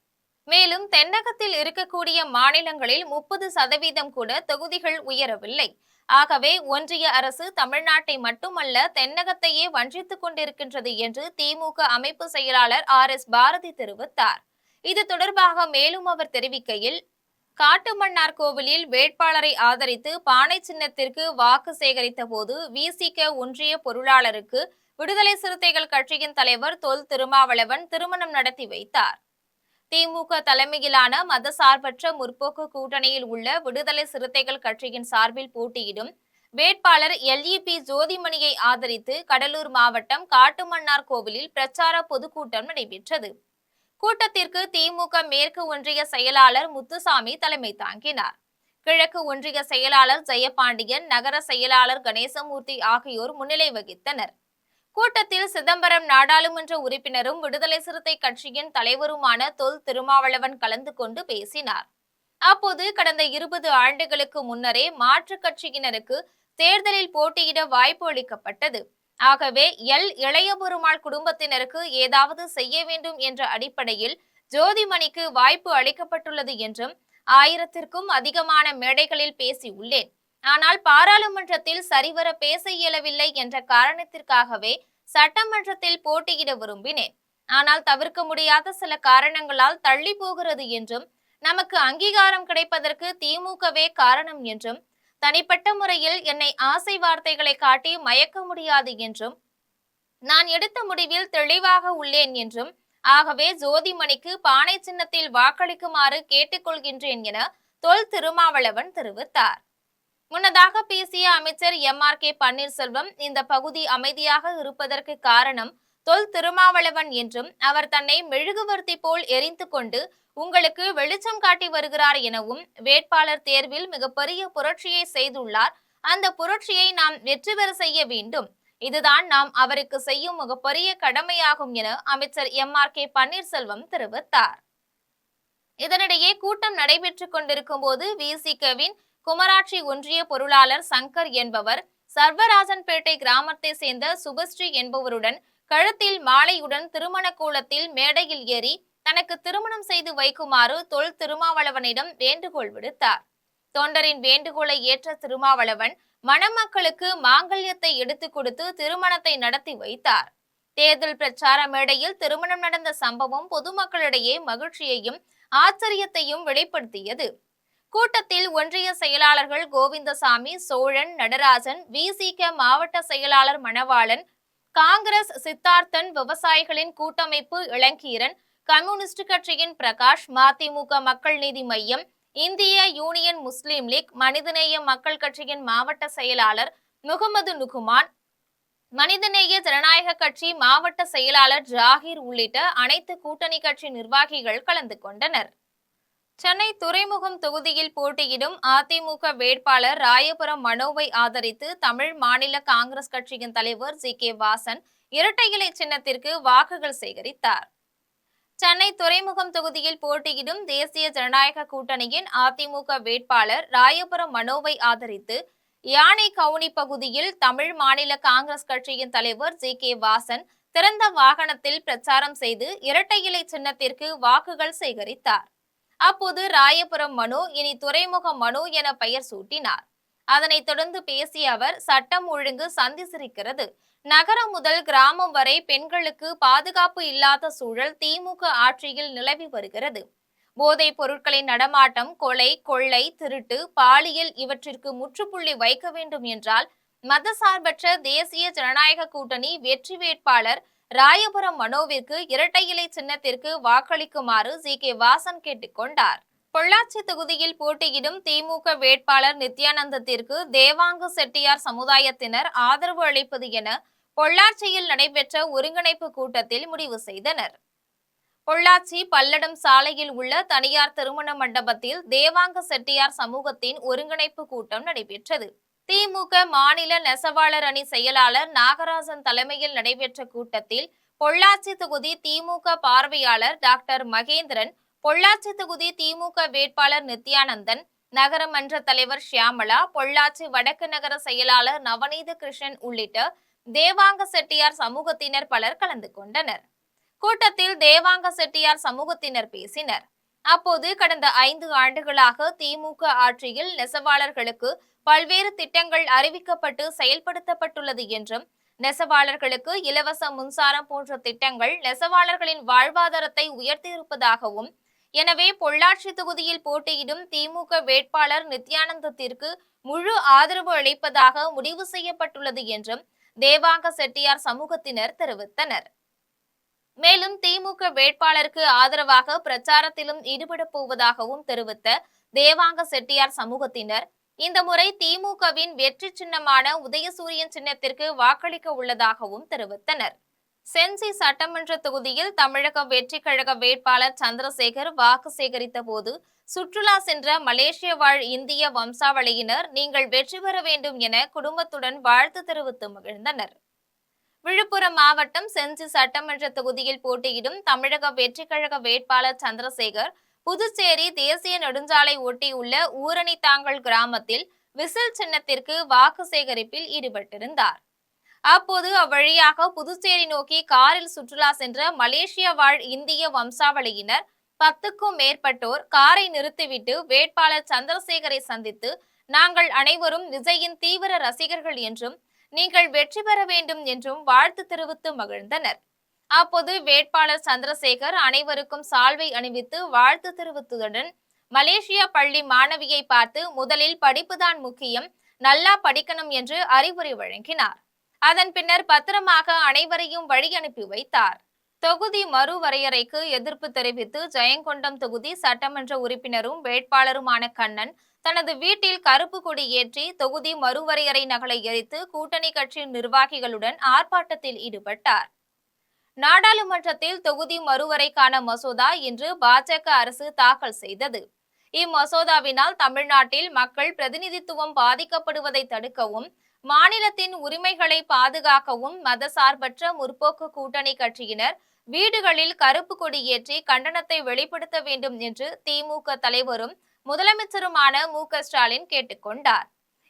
மேலும் தென்னகத்தில் இருக்கக்கூடிய மாநிலங்களில் 30% கூட தொகுதிகள் உயரவில்லை. ஆகவே ஒன்றிய அரசு தமிழ்நாட்டை மட்டுமல்ல தென்னகத்தையே வஞ்சித்துக் கொண்டிருக்கின்றது என்று திமுக அமைப்பு செயலாளர் RS பாரதி தெரிவித்தார். இது தொடர்பாக மேலும் அவர் தெரிவிக்கையில், காட்டுமன்னார்கோவிலில் வேட்பாளரை ஆதரித்து பானை சின்னத்திற்கு வாக்கு சேகரித்த போது VCK ஒன்றிய பொருளாளருக்கு விடுதலை சிறுத்தைகள் கட்சியின் தலைவர் தொல் திருமாவளவன் திருமணம் நடத்தி வைத்தார். திமுக தலைமையிலான மதசார்பற்ற முற்போக்கு கூட்டணியில் உள்ள விடுதலை சிறுத்தைகள் கட்சியின் சார்பில் போட்டியிடும் வேட்பாளர் LEP ஜோதிமணியை ஆதரித்து கடலூர் மாவட்டம் காட்டுமன்னார்கோவிலில் பிரச்சார பொதுக்கூட்டம் நடைபெற்றது. கூட்டத்திற்கு திமுக மேற்கு ஒன்றிய செயலாளர் முத்துசாமி தலைமை தாங்கினார். கிழக்கு ஒன்றிய செயலாளர் ஜெயபாண்டியன், நகர செயலாளர் கணேசமூர்த்தி ஆகியோர் முன்னிலை வகித்தனர். கூட்டத்தில் சிதம்பரம் நாடாளுமன்ற உறுப்பினரும் விடுதலை சிறுத்தை கட்சியின் தலைவருமான தொல் திருமாவளவன் கலந்து கொண்டு பேசினார். அப்போது கடந்த 20 ஆண்டுகளுக்கு முன்னரே மாற்றுக் கட்சியினருக்கு தேர்தலில் போட்டியிட வாய்ப்பு அளிக்கப்பட்டது. ஆகவே இளையபெருமாள் குடும்பத்தினருக்கு ஏதாவது செய்ய வேண்டும் என்ற அடிப்படையில் ஜோதிமணிக்கு வாய்ப்பு அளிக்கப்பட்டுள்ளது என்றும் 1000க்கும் அதிகமான மேடைகளில் பேசியுள்ளேன். ஆனால் பாராளுமன்றத்தில் சரிவர பேச இயலவில்லை என்ற காரணத்திற்காகவே சட்டமன்றத்தில் போட்டியிட விரும்பினேன். ஆனால் தவிர்க்க முடியாத சில காரணங்களால் தள்ளி போகிறது என்றும், நமக்கு அங்கீகாரம் கிடைப்பதற்கு திமுகவே காரணம் என்றும், தனிப்பட்ட முறையில் என்னை ஆசை வார்த்தைகளை காட்டி மயக்க முடியாது என்றும், நான் எடுத்த முடிவில் தெளிவாக உள்ளேன் என்றும், ஆகவே ஜோதிமணிக்கு பானை சின்னத்தில் வாக்களிக்குமாறு கேட்டுக்கொள்கின்றேன் என தொல் திருமாவளவன் தெரிவித்தார். முன்னதாக பேசிய அமைச்சர் MRK பன்னீர்செல்வம், இந்த பகுதி அமைதியாக இருப்பதற்கு காரணம் தொல் திருமாவளவன் என்றும், அவர் தன்னை மெழுகுவர்த்தி போல் எரிந்து கொண்டு உங்களுக்கு வெளிச்சம் காட்டி வருகிறார் எனவும், வேட்பாளர் தேர்வில் மிகப்பெரிய புரட்சியை செய்துள்ளார். அந்த புரட்சியை நாம் வெற்றி பெற செய்ய வேண்டும். இதுதான் நாம் அவருக்கு செய்யும் மிகப்பெரிய கடமையாகும் என அமைச்சர் MRK பன்னீர்செல்வம் தெரிவித்தார். இதனிடையே கூட்டம் நடைபெற்றுக் கொண்டிருக்கும் போது VCKவின் குமராட்சி ஒன்றிய பொருளாளர் சங்கர் என்பவர் சர்வராஜன்பேட்டை கிராமத்தை சேர்ந்த சுபஸ்ரீ என்பவருடன் கழுத்தில் மாலையுடன் திருமண கோலத்தில் மேடையில் ஏறி தனக்கு திருமணம் செய்து வைக்குமாறு தொல் திருமாவளவனிடம் வேண்டுகோள் விடுத்தார். தொண்டரின் வேண்டுகோளை ஏற்ற திருமாவளவன் மணமக்களுக்கு மாங்கல்யத்தை எடுத்துக் கொடுத்து திருமணத்தை நடத்தி வைத்தார். தேர்தல் பிரச்சார மேடையில் திருமணம் நடந்த சம்பவம் பொதுமக்களிடையே மகிழ்ச்சியையும் ஆச்சரியத்தையும் வெளிப்படுத்தியது. கூட்டத்தில் ஒன்றிய செயலாளர்கள் கோவிந்தசாமி, சோழன், நடராஜன், விசிக மாவட்ட செயலாளர் மணவாளன், காங்கிரஸ் சித்தார்த்தன், விவசாயிகளின் கூட்டமைப்பு இளங்கீரன், கம்யூனிஸ்ட் கட்சியின் பிரகாஷ், மதிமுக மக்கள் நீதி மையம், இந்திய யூனியன் முஸ்லீம் லீக், மனிதநேய மக்கள் கட்சியின் மாவட்ட செயலாளர் முகமது நுகுமான், மனிதநேய ஜனநாயக கட்சி மாவட்ட செயலாளர் ஜாகிர் உள்ளிட்ட அனைத்து கூட்டணி கட்சி நிர்வாகிகள் கலந்து கொண்டனர். சென்னை துறைமுகம் தொகுதியில் போட்டியிடும் அதிமுக வேட்பாளர் ராயபுரம் மனோவை ஆதரித்து தமிழ் மாநில காங்கிரஸ் கட்சியின் தலைவர் ஜி.கே. வாசன் இரட்டை இலை சின்னத்திற்கு வாக்குகள் சேகரித்தார். சென்னை துறைமுகம் தொகுதியில் போட்டியிடும் தேசிய ஜனநாயக கூட்டணியின் அதிமுக வேட்பாளர் ராயபுரம் மனோவை ஆதரித்து யானை கவுனி பகுதியில் தமிழ் மாநில காங்கிரஸ் கட்சியின் தலைவர் ஜி.கே. வாசன் திறந்த வாகனத்தில் பிரச்சாரம் செய்து இரட்டை இலை சின்னத்திற்கு வாக்குகள் சேகரித்தார். அப்போது ராயபுரம் மனோ இனி துறைமுக மனோ என பெயர் சூட்டினார். அதனைத் தொடர்ந்து பேசிய அவர், சட்டம் ஒழுங்கு சந்தி சிரிக்கிறது. நகரம் முதல் கிராமம் வரை பெண்களுக்கு பாதுகாப்பு இல்லாத சூழல் திமுக ஆட்சியில் நிலவி வருகிறது. போதைப் பொருட்களின் நடமாட்டம், கொலை, கொள்ளை, திருட்டு, பாலியல் இவற்றிற்கு முற்றுப்புள்ளி வைக்க வேண்டும் என்றால் மதசார்பற்ற தேசிய ஜனநாயக கூட்டணி வெற்றி வேட்பாளர் ராயபுரம் மனோவிற்கு இரட்டை இலை சின்னத்திற்கு வாக்களிக்குமாறு ஜி.கே. வாசன் கேட்டுக்கொண்டார். பொள்ளாச்சி தொகுதியில் போட்டியிடும் திமுக வேட்பாளர் நித்யானந்தத்திற்கு தேவாங்க செட்டியார் சமுதாயத்தினர் ஆதரவு அளிப்பது என பொள்ளாச்சியில் நடைபெற்ற ஒருங்கிணைப்பு கூட்டத்தில் முடிவு செய்தனர். பொள்ளாச்சி பல்லடம் சாலையில் உள்ள தனியார் திருமண மண்டபத்தில் தேவாங்க செட்டியார் சமூகத்தின் ஒருங்கிணைப்பு கூட்டம் நடைபெற்றது. திமுக மாநில நெசவாளர் அணி செயலாளர் நாகராஜன் தலைமையில் நடைபெற்ற கூட்டத்தில் பொள்ளாச்சி தொகுதி திமுக பார்வையாளர் டாக்டர் மகேந்திரன், பொள்ளாச்சி தொகுதி திமுக வேட்பாளர் நித்யானந்தன், நகரமன்ற தலைவர் ஷியாமலா, பொள்ளாச்சி வடக்கு நகர செயலாளர் நவநீத கிருஷ்ணன் உள்ளிட்ட தேவாங்க செட்டியார் சமூகத்தினர் பலர் கலந்து கொண்டனர். கூட்டத்தில் தேவாங்க செட்டியார் சமூகத்தினர் பேசினர். அப்போது கடந்த 5 ஆண்டுகளாக திமுக ஆட்சியில் நெசவாளர்களுக்கு பல்வேறு திட்டங்கள் அறிவிக்கப்பட்டு செயல்படுத்தப்பட்டுள்ளது என்றும், நெசவாளர்களுக்கு இலவச மின்சாரம் போன்ற திட்டங்கள் நெசவாளர்களின் வாழ்வாதாரத்தை உயர்த்தியிருப்பதாகவும், எனவே பொள்ளாச்சி தொகுதியில் போட்டியிடும் திமுக வேட்பாளர் நித்யானந்தத்திற்கு முழு ஆதரவு அளிப்பதாக முடிவு செய்யப்பட்டுள்ளது என்றும் தேவாங்க செட்டியார் சமூகத்தினர் தெரிவித்தனர். மேலும் திமுக வேட்பாளருக்கு ஆதரவாக பிரச்சாரத்திலும் ஈடுபடப் போவதாகவும் தெரிவித்த தேவாங்க செட்டியார் சமூகத்தினர், இந்த முறை திமுகவின் வெற்றி சின்னமான உதயசூரியன் சின்னத்திற்கு வாக்களிக்க உள்ளதாகவும் தெரிவித்தனர். செஞ்சி சட்டமன்ற தொகுதியில் தமிழக வெற்றி கழக வேட்பாளர் சந்திரசேகர் வாக்கு சேகரித்த போது சுற்றுலா சென்ற மலேசிய வாழ் இந்திய வம்சாவளியினர் நீங்கள் வெற்றி பெற வேண்டும் என குடும்பத்துடன் வாழ்த்து தெரிவித்து மகிழ்ந்தனர். விழுப்புரம் மாவட்டம் செஞ்சி சட்டமன்ற தொகுதியில் போட்டியிடும் தமிழக வெற்றி கழக வேட்பாளர் சந்திரசேகர் புதுச்சேரி தேசிய நெடுஞ்சாலை ஒட்டியுள்ள ஊரணித்தாங்கல் கிராமத்தில் விசில் சின்னத்திற்கு வாக்கு சேகரிப்பில் ஈடுபட்டிருந்தார். அப்போது அவ்வழியாக புதுச்சேரி நோக்கி காரில் சுற்றுலா சென்ற மலேசிய வாழ் இந்திய வம்சாவளியினர் 10க்கும் மேற்பட்டோர் காரை நிறுத்திவிட்டு வேட்பாளர் சந்திரசேகரை சந்தித்து, நாங்கள் அனைவரும் விஜயின் தீவிர ரசிகர்கள் என்றும், நீங்கள் வெற்றி பெற வேண்டும் என்றும் வாழ்த்து தெரிவித்து மகிழ்ந்தனர். அப்போது வேட்பாளர் சந்திரசேகர் அனைவருக்கும் சால்வை அணிவித்து வாழ்த்து தெரிவித்ததுடன் மலேசியா பள்ளி மாணவியை பார்த்து முதலில் படிப்புதான் முக்கியம், நல்லா படிக்கணும் என்று அறிவுரை வழங்கினார். அதன் பின்னர் பத்திரமாக அனைவரையும் வழி அனுப்பி வைத்தார். தொகுதி மறுவரையறைக்கு எதிர்ப்பு தெரிவித்து ஜெயங்கொண்டம் தொகுதி சட்டமன்ற உறுப்பினரும் வேட்பாளருமான கண்ணன் தனது வீட்டில் கருப்பு கொடி ஏற்றி தொகுதி மறுவரையறை நகலை எரித்து கூட்டணி கட்சி நிர்வாகிகளுடன் ஆர்ப்பாட்டத்தில் ஈடுபட்டார். நாடாளுமன்றத்தில் தொகுதி மறுவரைக்கான மசோதா இன்று பாஜக அரசு தாக்கல் செய்தது. இம்மசோதாவினால் தமிழ்நாட்டில் மக்கள் பிரதிநிதித்துவம் பாதிக்கப்படுவதை தடுக்கவும், மாநிலத்தின் உரிமைகளை பாதுகாக்கவும் மதசார்பற்ற முற்போக்கு கூட்டணி கட்சியினர் வீடுகளில் கருப்பு கொடி ஏற்றி கண்டனத்தை வெளிப்படுத்த வேண்டும் என்று திமுக தலைவரும் முதலமைச்சருமான மு.க.ஸ்டாலின் கேட்டுக்கொண்டார்.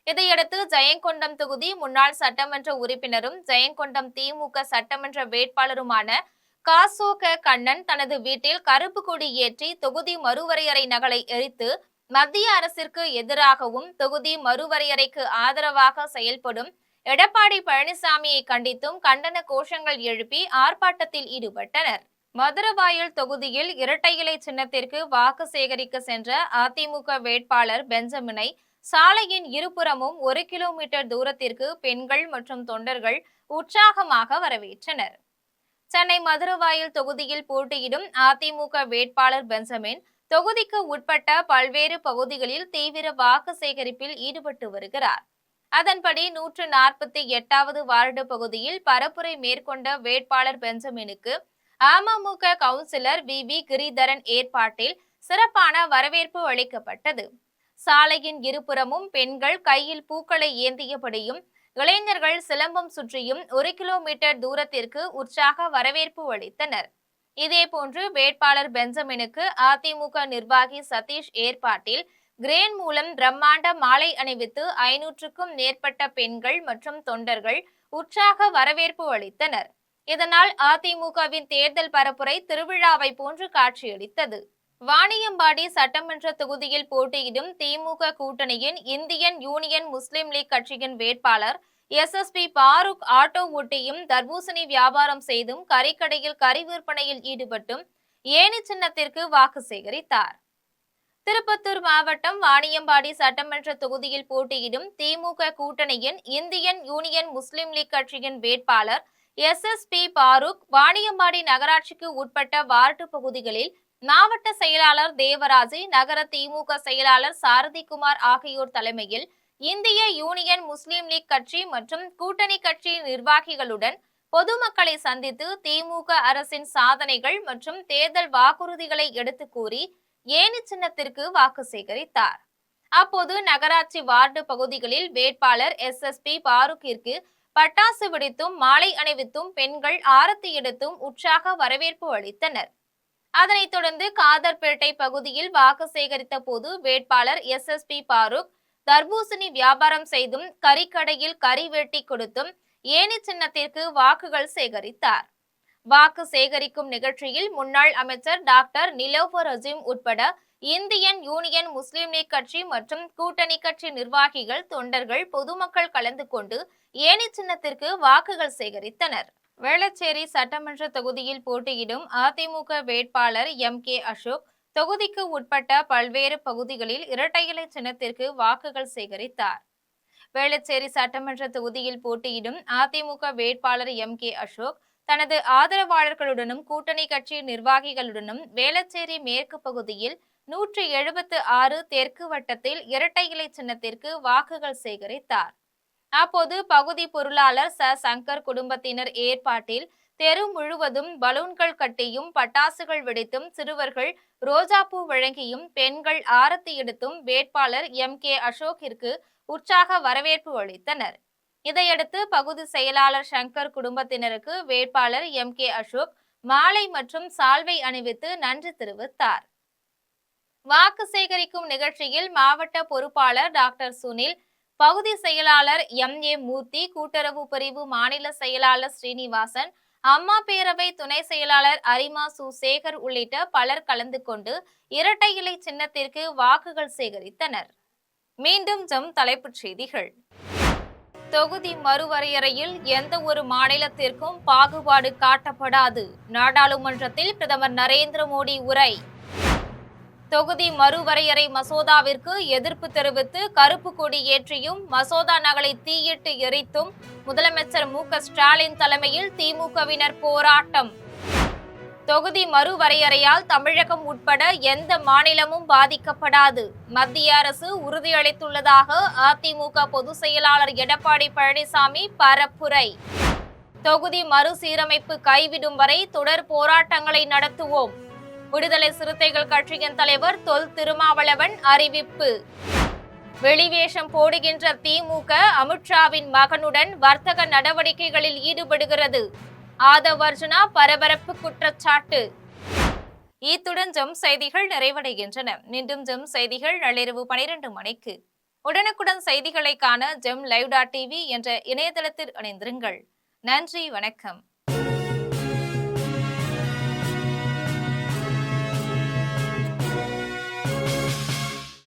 இதையடுத்து ஜெயங்கொண்டம் தொகுதி முன்னாள் சட்டமன்ற உறுப்பினரும் ஜெயங்கொண்டம் திமுக சட்டமன்ற வேட்பாளருமான காசோக கண்ணன் தனது வீட்டில் கருப்பு கொடி ஏற்றி தொகுதி மறுவரையறை நகலை எரித்து மத்திய அரசிற்கு எதிராகவும் தொகுதி மறுவரையறைக்கு ஆதரவாக செயல்படும் எடப்பாடி பழனிசாமியை கண்டித்தும் கண்டன கோஷங்கள் எழுப்பி ஆர்ப்பாட்டத்தில் ஈடுபட்டனர். மதுரவாயல் தொகுதியில் இரட்டை இலை சின்னத்திற்கு வாக்கு சேகரிக்க சென்ற அதிமுக வேட்பாளர் பெஞ்சமினை சாலையின் இருபுறமும் 1 கிலோமீட்டர் தூரத்திற்கு பெண்கள் மற்றும் தொண்டர்கள் உற்சாகமாக வரவேற்றனர். சென்னை மதுரவாயல் தொகுதியில் போட்டியிடும் அதிமுக வேட்பாளர் பெஞ்சமின் தொகுதிக்கு உட்பட்ட பல்வேறு பகுதிகளில் தீவிர வாக்கு சேகரிப்பில் ஈடுபட்டு வருகிறார். அதன்படி 148வது வார்டு பகுதியில் பரப்புரை மேற்கொண்ட வேட்பாளர் பெஞ்சமினுக்கு அமமுக கவுன்சிலர் வி கிரிதரன் ஏற்பாட்டில் சிறப்பான வரவேற்பு அளிக்கப்பட்டது. சாலையின் இருபுறமும் பெண்கள் கையில் பூக்களை ஏந்தியபடியும் இளைஞர்கள் சிலம்பம் சுற்றியும் 1 கிலோமீட்டர் தூரத்திற்கு உற்சாக வரவேற்பு அளித்தனர். இதேபோன்று வேட்பாளர் பெஞ்சமினுக்கு அதிமுக நிர்வாகி சதீஷ் ஏற்பாட்டில் கிரேன் மூலம் பிரம்மாண்ட மாலை அணிவித்து 500க்கும் மேற்பட்ட பெண்கள் மற்றும் தொண்டர்கள் உற்சாக வரவேற்பு அளித்தனர். இதனால் அதிமுகவின் தேர்தல் பரப்புரை திருவிழாவை போன்று காட்சியளித்தது. வாணியம்பாடி சட்டமன்ற தொகுதியில் போட்டியிடும் திமுக கூட்டணியின் இந்தியன் யூனியன் முஸ்லிம் லீக் கட்சியின் வேட்பாளர் SSP பாரூக் ஆட்டோ ஓட்டியும் தர்பூசணி வியாபாரம் செய்தும் கறிக்கடையில் கறி விற்பனையில் ஈடுபட்டும் ஏணி சின்னத்திற்கு வாக்கு சேகரித்தார். திருப்பத்தூர் மாவட்டம் வாணியம்பாடி சட்டமன்ற தொகுதியில் போட்டியிடும் திமுக கூட்டணியின் இந்தியன் யூனியன் முஸ்லிம் லீக் கட்சியின் வேட்பாளர் SSP பாரூக் வாணியம்பாடி நகராட்சிக்கு உட்பட்ட வார்டு பகுதிகளில் மாவட்ட செயலாளர் தேவராஜை, நகர திமுக செயலாளர் சாரதிகுமார் ஆகியோர் தலைமையில் இந்திய யூனியன் முஸ்லிம் லீக் கட்சி மற்றும் கூட்டணி கட்சி நிர்வாகிகளுடன் பொதுமக்களை சந்தித்து திமுக அரசின் சாதனைகள் மற்றும் தேர்தல் வாக்குறுதிகளை எடுத்து கூறி ஏணி சின்னத்திற்கு வாக்கு சேகரித்தார். அப்போது நகராட்சி வார்டு பகுதிகளில் வேட்பாளர் SSP பாரூக்கிற்கு பட்டாசு வெடித்தும் மாலை அணிவித்தும் பெண்கள் ஆரத்தி எடுத்தும் உற்சாக வரவேற்பு அளித்தனர். அதனைத் தொடர்ந்து காதர்பேட்டை பகுதியில் வாக்கு சேகரித்த போது வேட்பாளர் SSP பாரூக் தர்பூசணி வியாபாரம் செய்தும் கறிக்கடையில் கறி வெட்டி கொடுத்தும் ஏணி சின்னத்திற்கு வாக்குகள் சேகரித்தார். வாக்கு சேகரிக்கும் நிகழ்ச்சியில் முன்னாள் அமைச்சர் டாக்டர் நிலோஃபர் அஜீம் உட்பட இந்தியன் யூனியன் முஸ்லிம் லீக் கட்சி மற்றும் கூட்டணி கட்சி நிர்வாகிகள், தொண்டர்கள், பொதுமக்கள் கலந்து கொண்டு ஏணி சின்னத்திற்கு வாக்குகள் சேகரித்தனர். வேளச்சேரி சட்டமன்ற தொகுதியில் போட்டியிடும் அதிமுக வேட்பாளர் MK அசோக் தொகுதிக்கு உட்பட்ட பல்வேறு பகுதிகளில் இரட்டை இலை சின்னத்திற்கு வாக்குகள் சேகரித்தார். வேளச்சேரி சட்டமன்ற தொகுதியில் போட்டியிடும் அதிமுக வேட்பாளர் MK அசோக் தனது ஆதரவாளர்களுடனும் கூட்டணி கட்சி நிர்வாகிகளுடனும் வேளச்சேரி மேற்கு பகுதியில் 176 தெற்கு வட்டத்தில் இரட்டை இலை சின்னத்திற்கு வாக்குகள் சேகரித்தார். அப்போது பகுதி பொருளாளர் சங்கர் குடும்பத்தினர் ஏற்பாட்டில் தெரு முழுவதும் பலூன்கள் கட்டியும் பட்டாசுகள் வெடித்தும் சிறுவர்கள் ரோஜாப்பூ வழங்கியும் பெண்கள் ஆரத்தி எடுத்தும் வேட்பாளர் MK அசோக்கிற்கு உற்சாக வரவேற்பு அளித்தனர். இதையடுத்து பகுதி செயலாளர் சங்கர் குடும்பத்தினருக்கு வேட்பாளர் MK அசோக் மாலை மற்றும் சால்வை அணிவித்து நன்றி தெரிவித்தார். வாக்கு சேகரிக்கும் நிகழ்ச்சியில் மாவட்ட பொறுப்பாளர் டாக்டர் சுனில், பகுதி செயலாளர் MA மூர்த்தி, கூட்டுறவு பிரிவு மாநில செயலாளர் ஸ்ரீனிவாசன், அம்மா பேரவை துணை செயலாளர் அரிமா சேகர் உள்ளிட்ட பலர் கலந்து கொண்டு இரட்டை இலை சின்னத்திற்கு வாக்குகள் சேகரித்தனர். மீண்டும் தலைப்புச் செய்திகள். தொகுதி மறுவரையறையில் எந்த ஒரு மாநிலத்திற்கும் பாகுபாடு காட்டப்படாது. நாடாளுமன்றத்தில் பிரதமர் நரேந்திர மோடி உரை. தொகுதி மறுவரையறை மசோதாவிற்கு எதிர்ப்பு தெரிவித்து கருப்பு கொடி ஏற்றியும் மசோதா நகலை தீயிட்டு எரித்தும் முதலமைச்சர் MK ஸ்டாலின் தலைமையில் திமுகவினர் போராட்டம். தொகுதி மறுவரையறையால் தமிழகம் உட்பட எந்த மாநிலமும் பாதிக்கப்படாது. மத்திய அரசு உறுதியளித்துள்ளதாக அதிமுக பொதுச் செயலாளர் எடப்பாடி பழனிசாமி பரப்புரை. தொகுதி மறுசீரமைப்பு கைவிடும் வரை தொடர் போராட்டங்களை நடத்துவோம். விடுதலை சிறுத்தைகள் கட்சியின் தலைவர் தொல் திருமாவளவன் அறிவிப்பு. வெளிவேஷம் போடுகின்ற திமுக அமித்ஷாவின் மகனுடன் வர்த்தக நடவடிக்கைகளில் ஈடுபடுகிறது. ஆதவ் அர்ஜுனா பரபரப்பு குற்றச்சாட்டு. இத்துடன் செய்திகள் நிறைவடைகின்றன. மீண்டும் செய்திகள் நள்ளிரவு 12 மணிக்கு. உடனுக்குடன் செய்திகளை காண GemLive.tv என்ற இணையதளத்தில் இணைந்திருங்கள். நன்றி, வணக்கம்.